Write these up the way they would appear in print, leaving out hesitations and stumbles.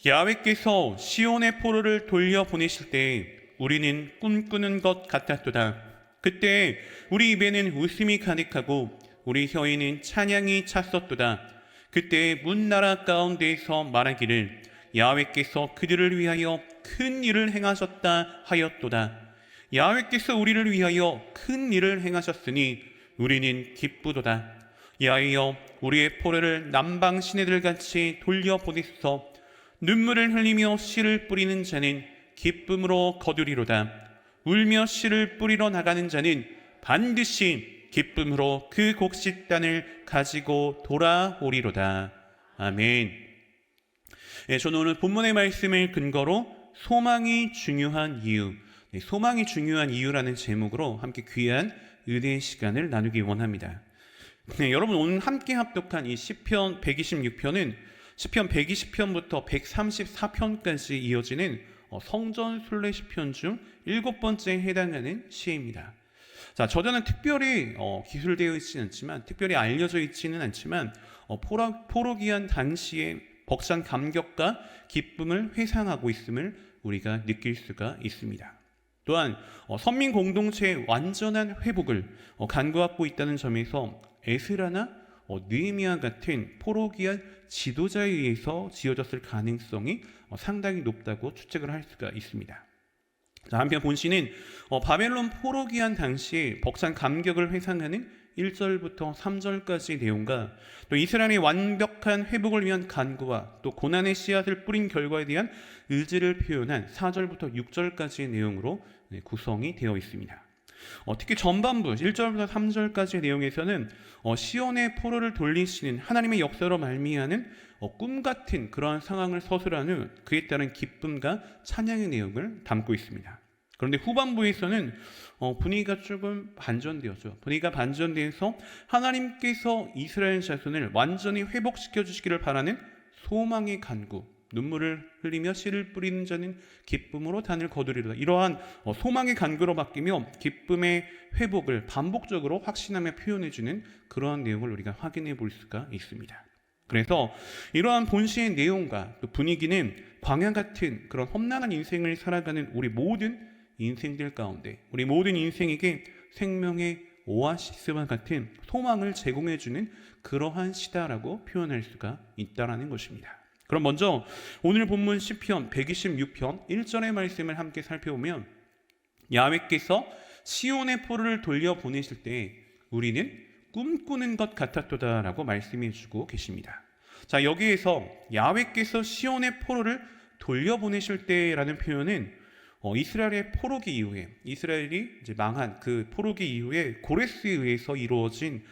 야훼께서 시온의 포로를 돌려보내실 때 우리는 꿈꾸는 것 같았도다. 그때 우리 입에는 웃음이 가득하고 우리 혀에는 찬양이 찼었도다. 그때 문나라 가운데에서 말하기를 야훼께서 그들을 위하여 큰 일을 행하셨다 하였도다. 야훼께서 우리를 위하여 큰 일을 행하셨으니 우리는 기쁘도다. 야훼여 우리의 포로를 남방 시내들같이 돌려보내소서. 눈물을 흘리며 씨를 뿌리는 자는 기쁨으로 거두리로다. 울며 씨를 뿌리러 나가는 자는 반드시 기쁨으로 그 곡식단을 가지고 돌아오리로다. 아멘. 저는 오늘 본문의 말씀을 근거로 소망이 중요한 이유, 소망이 중요한 이유라는 제목으로 함께 귀한 은혜의 시간을 나누기 원합니다. 여러분, 오늘 함께 합독한 이 시편 126편은 시편 120편부터 134편까지 이어지는 성전 순례 시편 중 7번째에 해당하는 시입니다. 자, 저자는 특별히 기술되어 있지는 않지만, 특별히 알려져 있지는 않지만 포로기한 당시의 벅찬 감격과 기쁨을 회상하고 있음을 우리가 느낄 수가 있습니다. 또한 선민 공동체의 완전한 회복을 간구하고 있다는 점에서 에스라나 느헤미야 같은 포로기한 지도자에 의해서 지어졌을 가능성이 상당히 높다고 추측을 할 수가 있습니다. 한편 본시는 바벨론 포로기한 당시 벅찬 감격을 회상하는 1절부터 3절까지의 내용과 또 이스라엘의 완벽한 회복을 위한 간구와 또 고난의 씨앗을 뿌린 결과에 대한 의지를 표현한 4절부터 6절까지의 내용으로 구성이 되어 있습니다. 특히 전반부 1절부터 3절까지의 내용에서는 시온의 포로를 돌리시는 하나님의 역사로 말미암는 꿈같은 그러한 상황을 서술한 후 그에 따른 기쁨과 찬양의 내용을 담고 있습니다. 그런데 후반부에서는 분위기가 조금 반전되었죠. 분위기가 반전돼서 하나님께서 이스라엘 자손을 완전히 회복시켜 주시기를 바라는 소망의 간구, 눈물을 흘리며 씨를 뿌리는 자는 기쁨으로 단을 거두리로다. 이러한 소망의 간구로 바뀌며 기쁨의 회복을 반복적으로 확신하며 표현해주는 그러한 내용을 우리가 확인해 볼 수가 있습니다. 그래서 이러한 본시의 내용과 또 분위기는 광야 같은 그런 험난한 인생을 살아가는 우리 모든 인생들 가운데 우리 모든 인생에게 생명의 오아시스와 같은 소망을 제공해주는 그러한 시다라고 표현할 수가 있다는 것입니다. 그럼 먼저 오늘 본문 시편 126편 1절의 말씀을 함께 살펴보면 야훼께서 시온의 포로를 돌려보내실 때 우리는 꿈꾸는 것 같았도다 라고 말씀해 주고 계십니다. 자, 여기에서 야훼께서 시온의 포로를 돌려보내실 때라는 표현은 이스라엘의 포로기 이후에 이스라엘이 이제 망한 그 포로기 이후에 고레스에 의해서 이루어진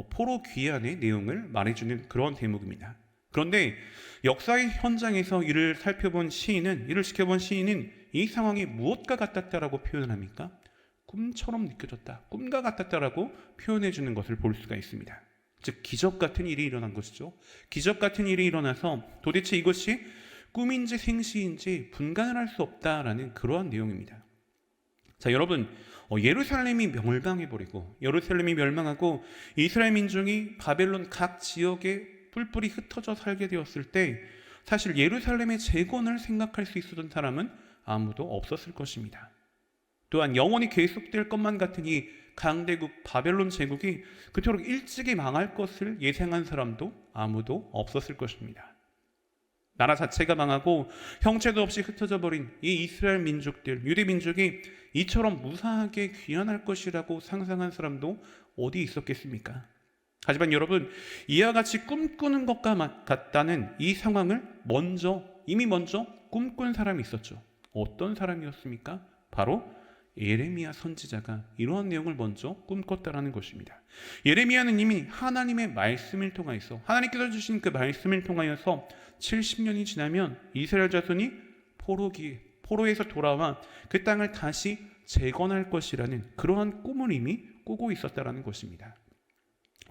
포로 귀환의 내용을 말해주는 그런 대목입니다. 그런데 역사의 현장에서 이를 살펴본 시인은, 이를 지켜본 시인은 이 상황이 무엇과 같았다라고 표현을 합니까? 꿈처럼 느껴졌다, 꿈과 같았다라고 표현해 주는 것을 볼 수가 있습니다. 즉 기적 같은 일이 일어난 것이죠. 기적 같은 일이 일어나서 도대체 이것이 꿈인지 생시인지 분간을 할 수 없다라는 그러한 내용입니다. 자, 여러분, 예루살렘이 멸망해버리고 예루살렘이 멸망하고 이스라엘 민족이 바벨론 각 지역에 뿔뿔이 흩어져 살게 되었을 때 사실 예루살렘의 재건을 생각할 수 있었던 사람은 아무도 없었을 것입니다. 또한 영원히 계속될 것만 같은 이 강대국 바벨론 제국이 그토록 일찍이 망할 것을 예상한 사람도 아무도 없었을 것입니다. 나라 자체가 망하고 형체도 없이 흩어져 버린 이 이스라엘 민족들, 유대 민족이 이처럼 무사하게 귀환할 것이라고 상상한 사람도 어디 있었겠습니까? 하지만 여러분, 이와 같이 꿈꾸는 것과 같다는 이 상황을 이미 먼저 꿈꾼 사람이 있었죠. 어떤 사람이었습니까? 바로 예레미야 선지자가 이러한 내용을 먼저 꿈꿨다라는 것입니다. 예레미야는 이미 하나님의 말씀을 통하여서, 하나님께서 주신 그 말씀을 통하여서 70년이 지나면 이스라엘 자손이 포로에서 돌아와 그 땅을 다시 재건할 것이라는 그러한 꿈을 이미 꾸고 있었다라는 것입니다.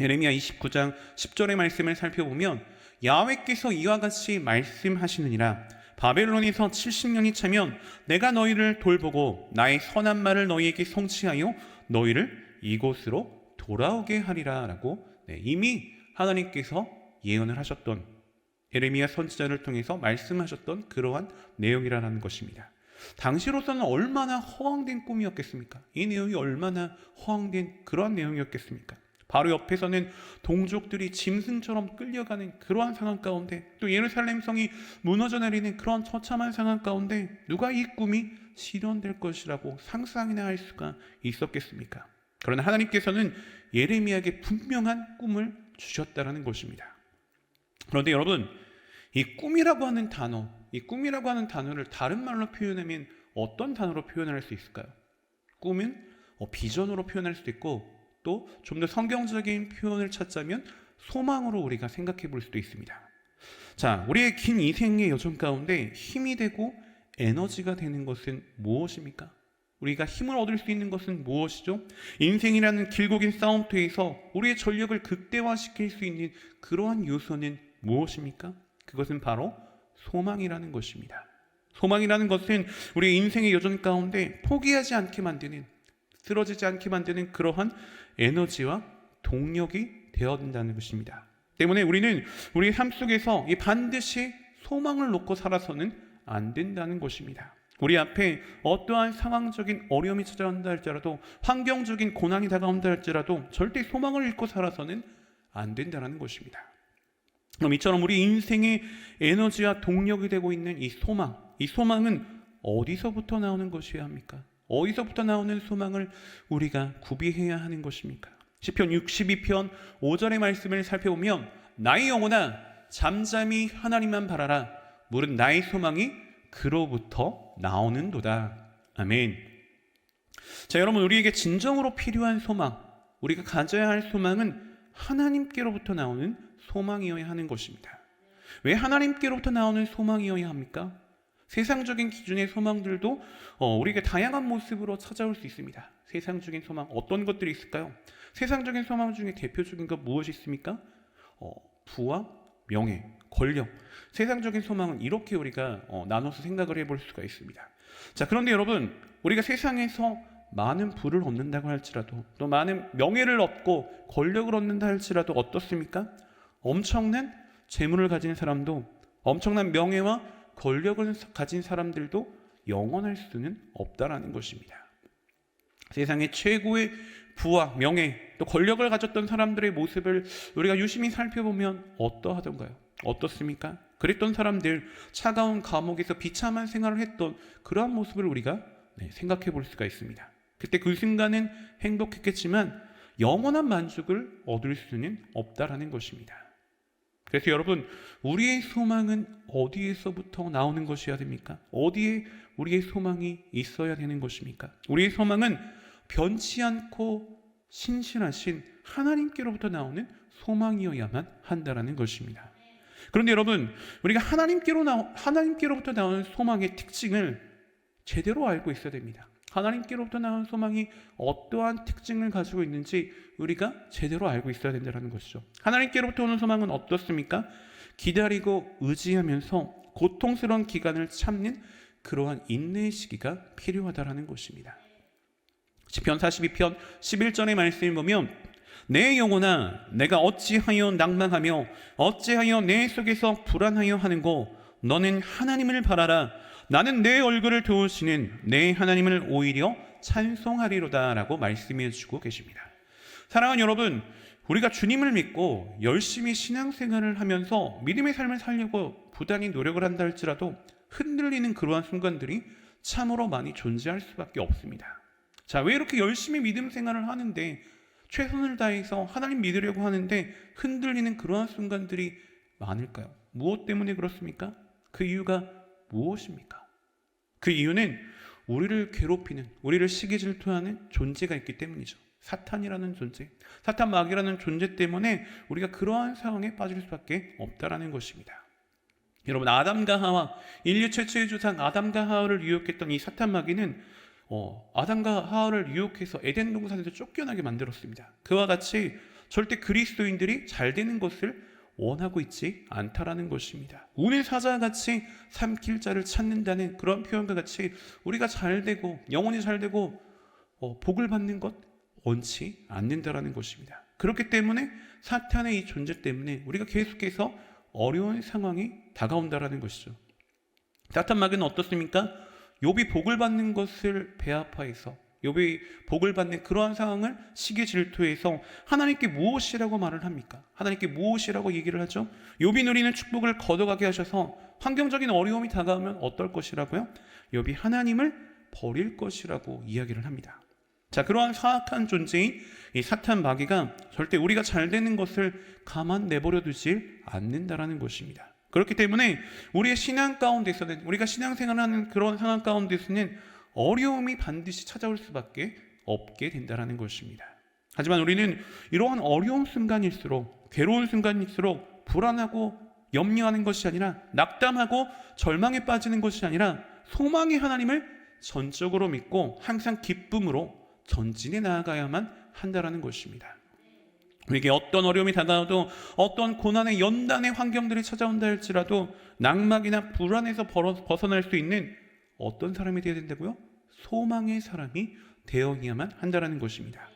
예레미야 29장 10절의 말씀을 살펴보면 야훼께서 이와 같이 말씀하시느니라. 바벨론에서 70년이 차면 내가 너희를 돌보고 나의 선한 말을 너희에게 성취하여 너희를 이곳으로 돌아오게 하리라 라고 이미 하나님께서 예언을 하셨던 예레미야 선지자를 통해서 말씀하셨던 그러한 내용이라는 것입니다. 당시로서는 얼마나 허황된 꿈이었겠습니까? 이 내용이 얼마나 허황된 그러한 내용이었겠습니까? 바로 옆에서는 동족들이 짐승처럼 끌려가는 그러한 상황 가운데, 또 예루살렘 성이 무너져 내리는 그런 처참한 상황 가운데 누가 이 꿈이 실현될 것이라고 상상이나 할 수가 있었겠습니까? 그러나 하나님께서는 예레미야에게 분명한 꿈을 주셨다라는 것입니다. 그런데 여러분, 이 꿈이라고 하는 단어를 다른 말로 표현하면 어떤 단어로 표현할 수 있을까요? 꿈은 비전으로 표현할 수도 있고, 또 좀 더 성경적인 표현을 찾자면 소망으로 우리가 생각해 볼 수도 있습니다. 자, 우리의 긴 인생의 여정 가운데 힘이 되고 에너지가 되는 것은 무엇입니까? 우리가 힘을 얻을 수 있는 것은 무엇이죠? 인생이라는 길고 긴 싸움터에서 우리의 전력을 극대화시킬 수 있는 그러한 요소는 무엇입니까? 그것은 바로 소망이라는 것입니다. 소망이라는 것은 우리의 인생의 여정 가운데 포기하지 않게 만드는, 쓰러지지 않게 만드는 그러한 에너지와 동력이 되어야 된다는 것입니다. 때문에 우리는 우리의 삶 속에서 반드시 소망을 놓고 살아서는 안 된다는 것입니다. 우리 앞에 어떠한 상황적인 어려움이 찾아온다 할지라도, 환경적인 고난이 다가온다 할지라도 절대 소망을 잃고 살아서는 안 된다는 것입니다. 그럼 이처럼 우리 인생의 에너지와 동력이 되고 있는 이 소망은 어디서부터 나오는 것이어야 합니까? 어디서부터 나오는 소망을 우리가 구비해야 하는 것입니까? 시편 62편 5절의 말씀을 살펴보면, 나의 영혼아 잠잠히 하나님만 바라라, 무릇 나의 소망이 그로부터 나오는도다. 아멘. 자, 여러분, 우리에게 진정으로 필요한 소망, 우리가 가져야 할 소망은 하나님께로부터 나오는 소망이어야 하는 것입니다. 왜 하나님께로부터 나오는 소망이어야 합니까? 세상적인 기준의 소망들도 우리에게 다양한 모습으로 찾아올 수 있습니다. 세상적인 소망, 어떤 것들이 있을까요? 세상적인 소망 중에 대표적인 것 무엇이 있습니까? 부와 명예, 권력. 세상적인 소망은 이렇게 우리가 나눠서 생각을 해볼 수가 있습니다. 자, 그런데 여러분, 우리가 세상에서 많은 부를 얻는다고 할지라도, 또 많은 명예를 얻고 권력을 얻는다 할지라도 어떻습니까? 엄청난 재물을 가진 사람도, 엄청난 명예와 권력을 가진 사람들도 영원할 수는 없다라는 것입니다. 세상의 최고의 부와 명예, 또 권력을 가졌던 사람들의 모습을 우리가 유심히 살펴보면 어떠하던가요? 어떻습니까? 그랬던 사람들, 차가운 감옥에서 비참한 생활을 했던 그러한 모습을 우리가 생각해 볼 수가 있습니다. 그때 그 순간은 행복했겠지만 영원한 만족을 얻을 수는 없다라는 것입니다. 그래서 여러분, 우리의 소망은 어디에서부터 나오는 것이어야 됩니까? 어디에 우리의 소망이 있어야 되는 것입니까? 우리의 소망은 변치 않고 신실하신 하나님께로부터 나오는 소망이어야만 한다라는 것입니다. 그런데 여러분, 우리가 하나님께로부터 나오는 소망의 특징을 제대로 알고 있어야 됩니다. 하나님께로부터 나온 소망이 어떠한 특징을 가지고 있는지 우리가 제대로 알고 있어야 된다는 것이죠. 하나님께로부터 오는 소망은 어떻습니까? 기다리고 의지하면서 고통스러운 기간을 참는 그러한 인내의 시기가 필요하다는 것입니다. 시편 42편 11절의 말씀을 보면, 내 영혼아 내가 어찌하여 낭망하며 어찌하여 내 속에서 불안하여 하는고, 너는 하나님을 바라라. 나는 내 얼굴을 도우시는 내 하나님을 오히려 찬송하리로다 라고 말씀해 주고 계십니다. 사랑하는 여러분, 우리가 주님을 믿고 열심히 신앙생활을 하면서 믿음의 삶을 살려고 부단히 노력을 한다 할지라도 흔들리는 그러한 순간들이 참으로 많이 존재할 수밖에 없습니다. 자, 왜 이렇게 열심히 믿음 생활을 하는데, 최선을 다해서 하나님 믿으려고 하는데 흔들리는 그러한 순간들이 많을까요? 무엇 때문에 그렇습니까? 그 이유가 무엇입니까? 그 이유는 우리를 괴롭히는, 우리를 시기 질투하는 존재가 있기 때문이죠. 사탄이라는 존재, 사탄 마귀라는 존재 때문에 우리가 그러한 상황에 빠질 수밖에 없다라는 것입니다. 여러분, 아담과 하와, 인류 최초의 조상 아담과 하와를 유혹했던 이 사탄 마귀는 아담과 하와를 유혹해서 에덴 동산에서 쫓겨나게 만들었습니다. 그와 같이 절대 그리스도인들이 잘 되는 것을 원하고 있지 않다라는 것입니다. 운의 사자와 같이 삼킬 자를 찾는다는 그런 표현과 같이 우리가 잘 되고 영혼이 잘 되고 복을 받는 것 원치 않는다라는 것입니다. 그렇기 때문에 사탄의 이 존재 때문에 우리가 계속해서 어려운 상황이 다가온다라는 것이죠. 사탄 마귀는 어떻습니까? 욥이 복을 받는 것을 배아파해서, 욥이 복을 받는 그러한 상황을 시기 질투해서 하나님께 무엇이라고 말을 합니까? 하나님께 무엇이라고 얘기를 하죠? 욥이 누리는 축복을 거둬가게 하셔서 환경적인 어려움이 다가오면 어떨 것이라고요? 욥이 하나님을 버릴 것이라고 이야기를 합니다. 자, 그러한 사악한 존재인 이 사탄 마귀가 절대 우리가 잘 되는 것을 가만 내버려 두지 않는다라는 것입니다. 그렇기 때문에 우리의 신앙 가운데서는, 우리가 신앙생활하는 그런 상황 가운데서는 어려움이 반드시 찾아올 수밖에 없게 된다는 것입니다. 하지만 우리는 이러한 어려운 순간일수록, 괴로운 순간일수록 불안하고 염려하는 것이 아니라, 낙담하고 절망에 빠지는 것이 아니라 소망의 하나님을 전적으로 믿고 항상 기쁨으로 전진해 나아가야만 한다라는 것입니다. 우리에게 어떤 어려움이 다가와도, 어떤 고난의 연단의 환경들이 찾아온다 할지라도 낙막이나 불안에서 벗어날 수 있는 어떤 사람이 되어야 된다고요? 소망의 사람이 되어야만 한다라는 것입니다.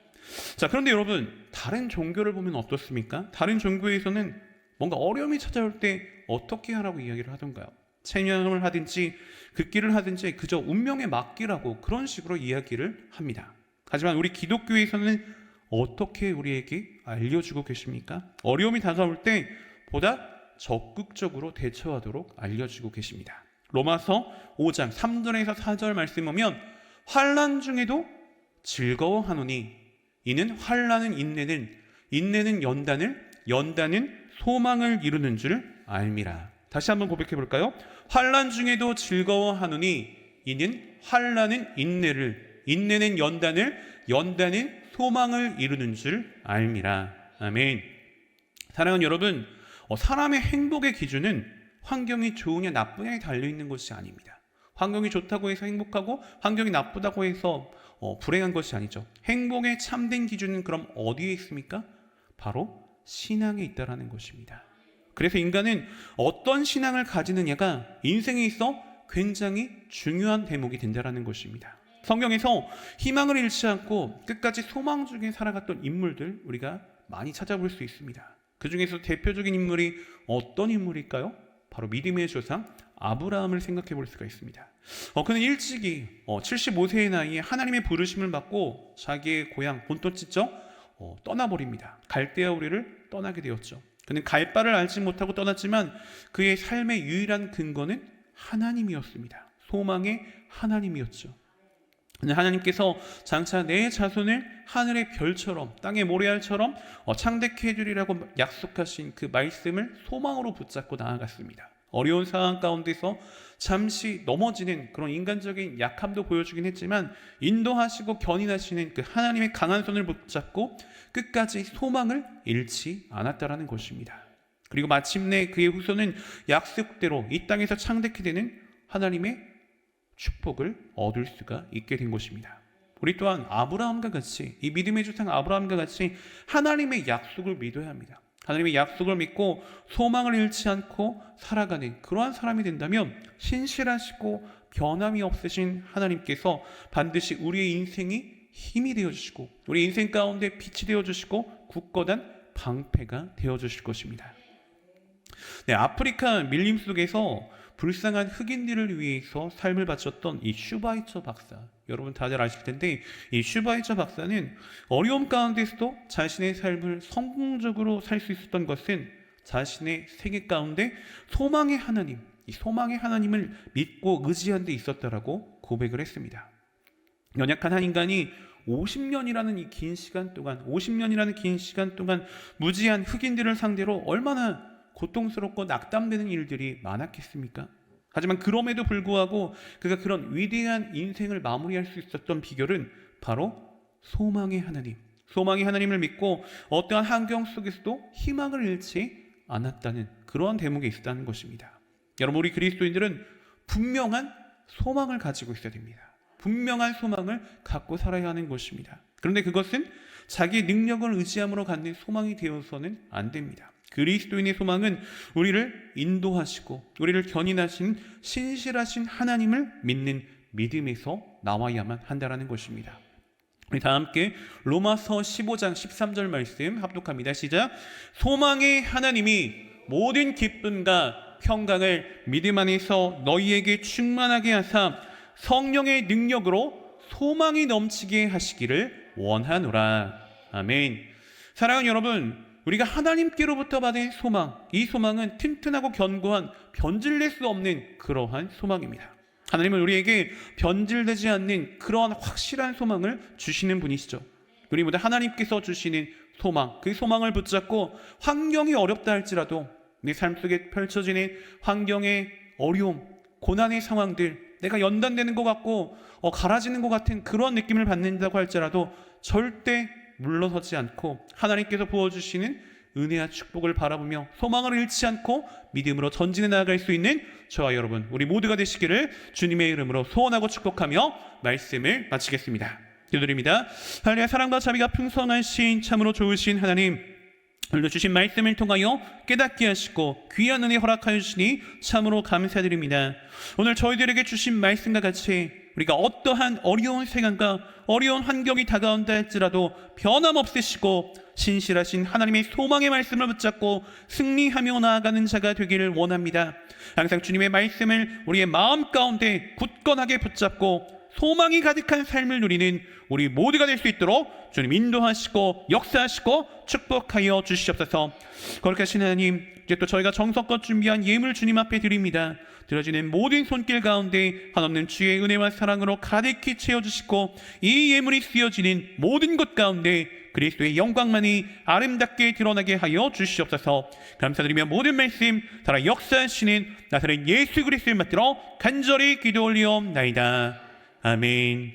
자, 그런데 여러분, 다른 종교를 보면 어떻습니까? 다른 종교에서는 뭔가 어려움이 찾아올 때 어떻게 하라고 이야기를 하던가요? 찬양을 하든지 극기를 하든지 그저 운명에 맡기라고 그런 식으로 이야기를 합니다. 하지만 우리 기독교에서는 어떻게 우리에게 알려주고 계십니까? 어려움이 다가올 때 보다 적극적으로 대처하도록 알려주고 계십니다. 로마서 5장 3절에서 4절 말씀 보면 환난 중에도 즐거워하노니 이는 환난은 인내는, 인내는 연단을, 연단은 소망을 이루는 줄 알미라. 다시 한번 고백해 볼까요? 환난 중에도 즐거워하노니 이는 환난은 인내를, 인내는 연단을, 연단은 소망을 이루는 줄 알미라. 아멘. 사랑하는 여러분, 사람의 행복의 기준은 환경이 좋으냐 나쁘냐에 달려있는 것이 아닙니다. 환경이 좋다고 해서 행복하고 환경이 나쁘다고 해서 불행한 것이 아니죠. 행복의 참된 기준은 그럼 어디에 있습니까? 바로 신앙에 있다라는 것입니다. 그래서 인간은 어떤 신앙을 가지느냐가 인생에 있어 굉장히 중요한 대목이 된다라는 것입니다. 성경에서 희망을 잃지 않고 끝까지 소망 중에 살아갔던 인물들 우리가 많이 찾아볼 수 있습니다. 그 중에서 대표적인 인물이 어떤 인물일까요? 바로 믿음의 조상 아브라함을 생각해 볼 수가 있습니다. 그는 일찍이 75세의 나이에 하나님의 부르심을 받고 자기의 고향 본토지죠 떠나버립니다. 갈대아 우리를 떠나게 되었죠. 그는 갈 바를 알지 못하고 떠났지만 그의 삶의 유일한 근거는 하나님이었습니다. 소망의 하나님이었죠. 하나님께서 장차 내 자손을 하늘의 별처럼 땅의 모래알처럼 창대케 해주리라고 약속하신 그 말씀을 소망으로 붙잡고 나아갔습니다. 어려운 상황 가운데서 잠시 넘어지는 그런 인간적인 약함도 보여주긴 했지만 인도하시고 견인하시는 그 하나님의 강한 손을 붙잡고 끝까지 소망을 잃지 않았다라는 것입니다. 그리고 마침내 그의 후손은 약속대로 이 땅에서 창대케 되는 하나님의 축복을 얻을 수가 있게 된 것입니다. 우리 또한 아브라함과 같이, 이 믿음의 조상 아브라함과 같이 하나님의 약속을 믿어야 합니다. 하나님의 약속을 믿고 소망을 잃지 않고 살아가는 그러한 사람이 된다면 신실하시고 변함이 없으신 하나님께서 반드시 우리의 인생이 힘이 되어주시고 우리 인생 가운데 빛이 되어주시고 굳건한 방패가 되어주실 것입니다. 네, 아프리카 밀림 속에서 불쌍한 흑인들을 위해서 삶을 바쳤던 이 슈바이처 박사, 여러분 다들 아실 텐데 이 슈바이처 박사는 어려움 가운데서도 자신의 삶을 성공적으로 살 수 있었던 것은 자신의 생애 가운데 소망의 하나님, 이 소망의 하나님을 믿고 의지한 데 있었다라고 고백을 했습니다. 연약한 한 인간이 50년이라는 이 긴 시간 동안, 50년이라는 긴 시간 동안 무지한 흑인들을 상대로 얼마나 고통스럽고 낙담되는 일들이 많았겠습니까? 하지만 그럼에도 불구하고 그가 그런 위대한 인생을 마무리할 수 있었던 비결은 바로 소망의 하나님, 소망의 하나님을 믿고 어떠한 환경 속에서도 희망을 잃지 않았다는 그러한 대목에 있었다는 것입니다. 여러분, 우리 그리스도인들은 분명한 소망을 가지고 있어야 됩니다. 분명한 소망을 갖고 살아야 하는 것입니다. 그런데 그것은 자기 능력을 의지함으로 갖는 소망이 되어서는 안 됩니다. 그리스도인의 소망은 우리를 인도하시고 우리를 견인하신 신실하신 하나님을 믿는 믿음에서 나와야만 한다는 것입니다. 우리 다 함께 로마서 15장 13절 말씀 합독합니다. 시작. 소망의 하나님이 모든 기쁨과 평강을 믿음 안에서 너희에게 충만하게 하사 성령의 능력으로 소망이 넘치게 하시기를 원하노라. 아멘. 사랑하는 여러분, 우리가 하나님께로부터 받은 소망, 이 소망은 튼튼하고 견고한 변질될 수 없는 그러한 소망입니다. 하나님은 우리에게 변질되지 않는 그러한 확실한 소망을 주시는 분이시죠. 우리 모두 하나님께서 주시는 소망, 그 소망을 붙잡고 환경이 어렵다 할지라도 내 삶 속에 펼쳐지는 환경의 어려움, 고난의 상황들, 내가 연단되는 것 같고 갈아지는 것 같은 그런 느낌을 받는다고 할지라도 절대 물러서지 않고 하나님께서 부어주시는 은혜와 축복을 바라보며 소망을 잃지 않고 믿음으로 전진해 나아갈 수 있는 저와 여러분, 우리 모두가 되시기를 주님의 이름으로 소원하고 축복하며 말씀을 마치겠습니다. 기도드립니다. 할렐루야. 사랑과 자비가 풍성하신 참으로 좋으신 하나님, 오늘 주신 말씀을 통하여 깨닫게 하시고 귀한 은혜 허락하여 주시니 참으로 감사드립니다. 오늘 저희들에게 주신 말씀과 같이 우리가 어떠한 어려운 생각과 어려운 환경이 다가온다 할지라도 변함없으시고 신실하신 하나님의 소망의 말씀을 붙잡고 승리하며 나아가는 자가 되기를 원합니다. 항상 주님의 말씀을 우리의 마음 가운데 굳건하게 붙잡고 소망이 가득한 삶을 누리는 우리 모두가 될 수 있도록 주님 인도하시고 역사하시고 축복하여 주시옵소서. 거룩하신 하나님, 이제 또 저희가 정성껏 준비한 예물 주님 앞에 드립니다. 들어지는 모든 손길 가운데 한없는 주의 은혜와 사랑으로 가득히 채워주시고 이 예물이 쓰여지는 모든 곳 가운데 그리스도의 영광만이 아름답게 드러나게 하여 주시옵소서. 감사드리며 모든 말씀 따라 역사하시는 나사렛 예수 그리스도를 받들어 간절히 기도 올리옵나이다. 아멘.